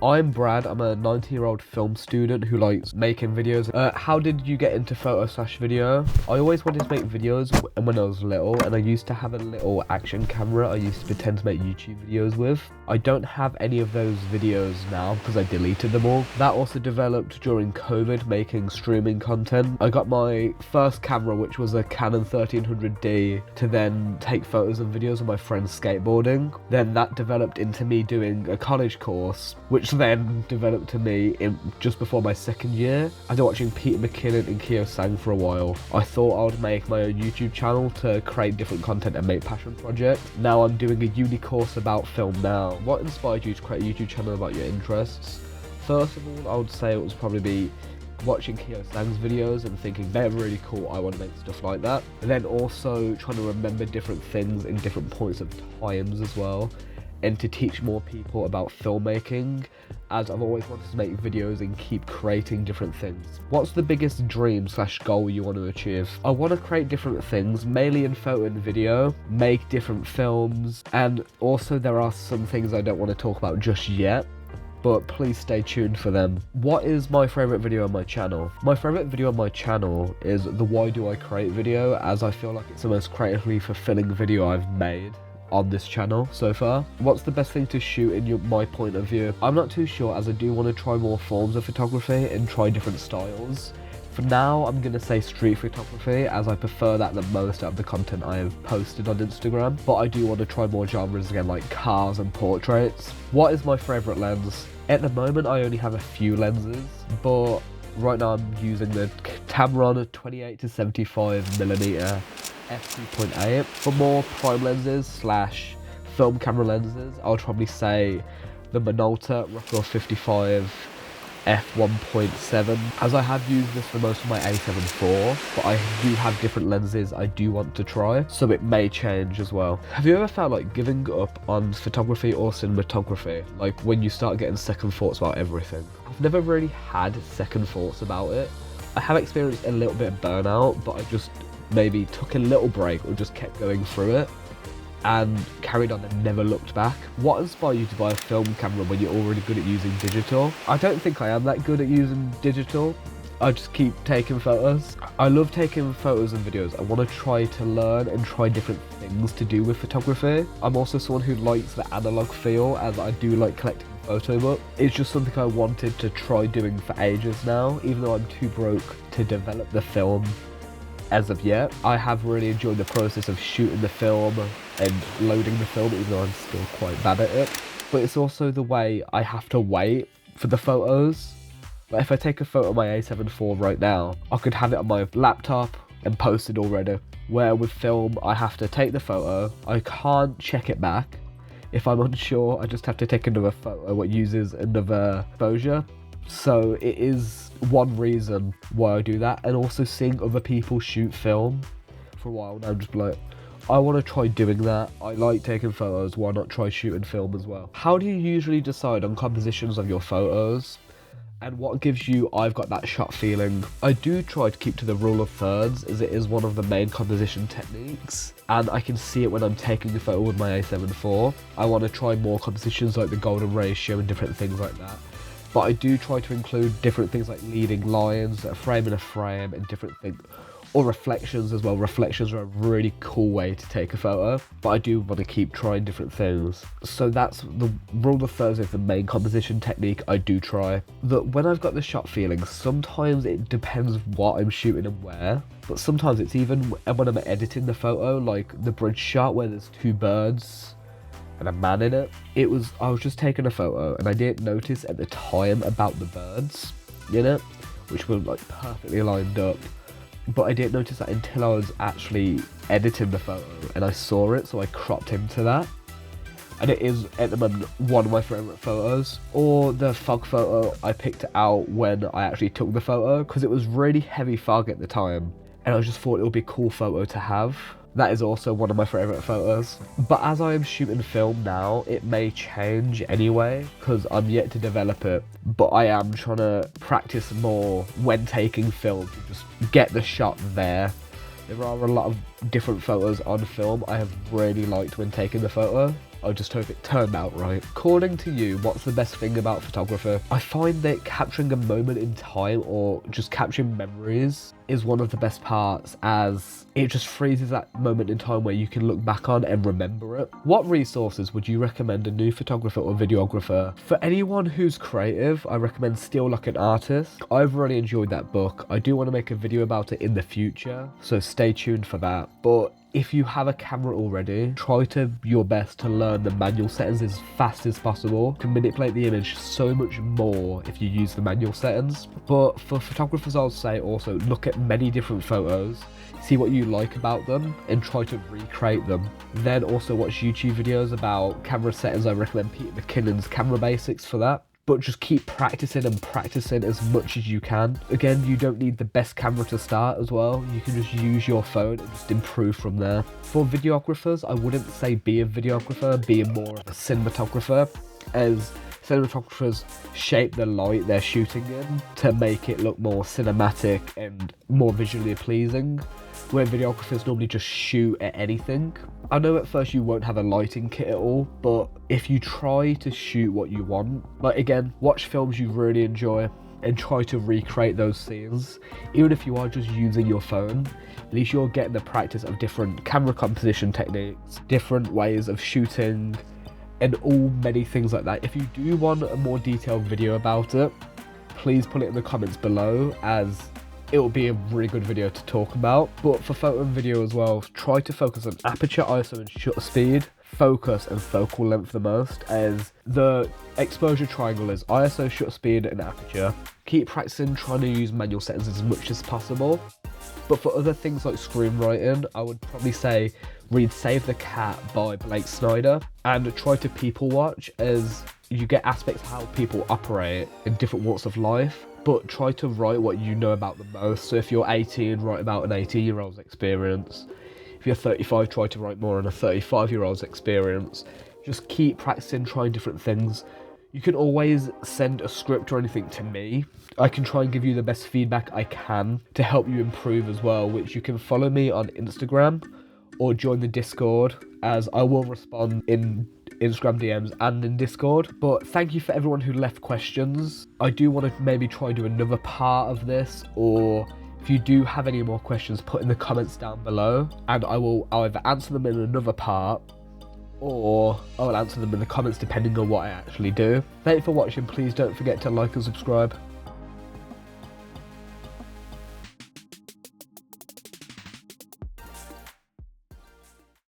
I'm Brad. I'm a 19-year-old film student who likes making videos. How did you get into photo/video? I always wanted to make videos when I was little, and I used to have a little action camera I used to pretend to make YouTube videos with. I don't have any of those videos now because I deleted them all. That also developed during COVID, making streaming content. I got my first camera, which was a Canon 1300D, to then take photos and videos of my friends skateboarding. Then that developed into me doing a college course, which then developed to me in just before my second year. After watching Peter McKinnon and Kyo Sang for a while, I thought I would make my own YouTube channel to create different content and make passion projects. Now I'm doing a uni course about film now. What inspired you to create a YouTube channel about your interests? First of all, I would say it was probably be watching Kyo Sang's videos and thinking they're really cool, I want to make stuff like that. And then also trying to remember different things in different points of times as well, and to teach more people about filmmaking, as I've always wanted to make videos and keep creating different things. What's the biggest dream/goal you want to achieve? I want to create different things, mainly in photo and video, make different films, and also there are some things I don't want to talk about just yet, but please stay tuned for them. What is my favourite video on my channel? My favourite video on my channel is the Why Do I Create video, as I feel like it's the most creatively fulfilling video I've made on this channel so far. What's the best thing to shoot in my point of view? I'm not too sure, as I do want to try more forms of photography and try different styles. For now, I'm going to say street photography, as I prefer that the most out of the content I have posted on Instagram, but I do want to try more genres again, like cars and portraits. What is my favourite lens? At the moment, I only have a few lenses, but right now I'm using the Tamron 28-75mm f2.8. For more prime lenses/ film camera lenses, I would probably say the Minolta Rockwell 55 f1.7, as I have used this for most of my A7 IV, but I do have different lenses I do want to try, so it may change as well. Have you ever felt like giving up on photography or cinematography, like when you start getting second thoughts about everything? I've never really had second thoughts about it. I have experienced a little bit of burnout, but I just maybe took a little break or just kept going through it and carried on and never looked back. What inspired you to buy a film camera when you're already good at using digital? I don't think I am that good at using digital. I just keep taking photos. I love taking photos and videos. I want to try to learn and try different things to do with photography. I'm also someone who likes the analog feel, as I do like collecting photo book. It's just something I wanted to try doing for ages now, even though I'm too broke to develop the film as of yet. I have really enjoyed the process of shooting the film and loading the film, even though I'm still quite bad at it. But it's also the way I have to wait for the photos. Like if I take a photo of my A7 IV right now, I could have it on my laptop and post it already. Where with film, I have to take the photo, I can't check it back. If I'm unsure, I just have to take another photo what uses another exposure. So it is one reason why I do that, and also seeing other people shoot film for a while now, I'm just like, I want to try doing that. I like taking photos, why not try shooting film as well? How do you usually decide on compositions of your photos? And what gives you I've got that shot feeling? I do try to keep to the rule of thirds, as it is one of the main composition techniques, and I can see it when I'm taking a photo with my A7 IV. I want to try more compositions like the golden ratio and different things like that. But I do try to include different things like leading lines, a frame in a frame, and different things, or reflections as well. Reflections are a really cool way to take a photo, but I do want to keep trying different things. So that's the rule of thirds is the main composition technique I do try. That when I've got the shot feeling, sometimes it depends what I'm shooting and where, but sometimes it's even when I'm editing the photo, like the bridge shot where there's two birds and a man in it. I was just taking a photo and I didn't notice at the time about the birds in it, which were like perfectly lined up. But I didn't notice that until I was actually editing the photo and I saw it, so I cropped into that. And it is at the moment one of my favourite photos. Or the fog photo, I picked it out when I actually took the photo, because it was really heavy fog at the time, and I just thought it would be a cool photo to have. That is also one of my favourite photos. But as I am shooting film now, it may change anyway, because I'm yet to develop it. But I am trying to practice more when taking film, to just get the shot there. There are a lot of different photos on film I have really liked when taking the photo. I just hope it turned out right. According to you, what's the best thing about photography? I find that capturing a moment in time or just capturing memories is one of the best parts, as it just freezes that moment in time where you can look back on and remember it. What resources would you recommend a new photographer or videographer? For anyone who's creative, I recommend Still Like an Artist. I've really enjoyed that book. I do want to make a video about it in the future, so stay tuned for that. But if you have a camera already, try your best to learn the manual settings as fast as possible. You can manipulate the image so much more if you use the manual settings. But for photographers, I'll say also look at many different photos, see what you like about them and try to recreate them. Then also watch YouTube videos about camera settings. I recommend Peter McKinnon's Camera Basics for that. But just keep practicing and practicing as much as you can. Again, you don't need the best camera to start as well. You can just use your phone and just improve from there. For videographers, I wouldn't say be a videographer, be more of a cinematographer, as cinematographers shape the light they're shooting in to make it look more cinematic and more visually pleasing, where videographers normally just shoot at anything. I know at first you won't have a lighting kit at all, but if you try to shoot what you want, like again, watch films you really enjoy and try to recreate those scenes. Even if you are just using your phone, at least you're getting the practice of different camera composition techniques, different ways of shooting, and many things like that. If you do want a more detailed video about it, please put it in the comments below, as it will be a really good video to talk about. But for photo and video as well, try to focus on aperture, ISO and shutter speed, focus and focal length the most, as the exposure triangle is ISO, shutter speed and aperture. Keep practicing trying to use manual settings as much as possible. But for other things like screenwriting, I would probably say read Save the Cat by Blake Snyder and try to people watch, as you get aspects of how people operate in different walks of life, but try to write what you know about the most. So if you're 18, write about an 18-year-old's experience. If you're 35, try to write more on a 35-year-old's experience. Just keep practicing, trying different things. You can always send a script or anything to me. I can try and give you the best feedback I can to help you improve as well, which you can follow me on Instagram or join the Discord, as I will respond in Instagram DMs and in Discord. But thank you for everyone who left questions. I do want to maybe try and do another part of this, or if you do have any more questions, put in the comments down below and I will either answer them in another part or I will answer them in the comments depending on what I actually do. Thank you for watching. Please don't forget to like and subscribe.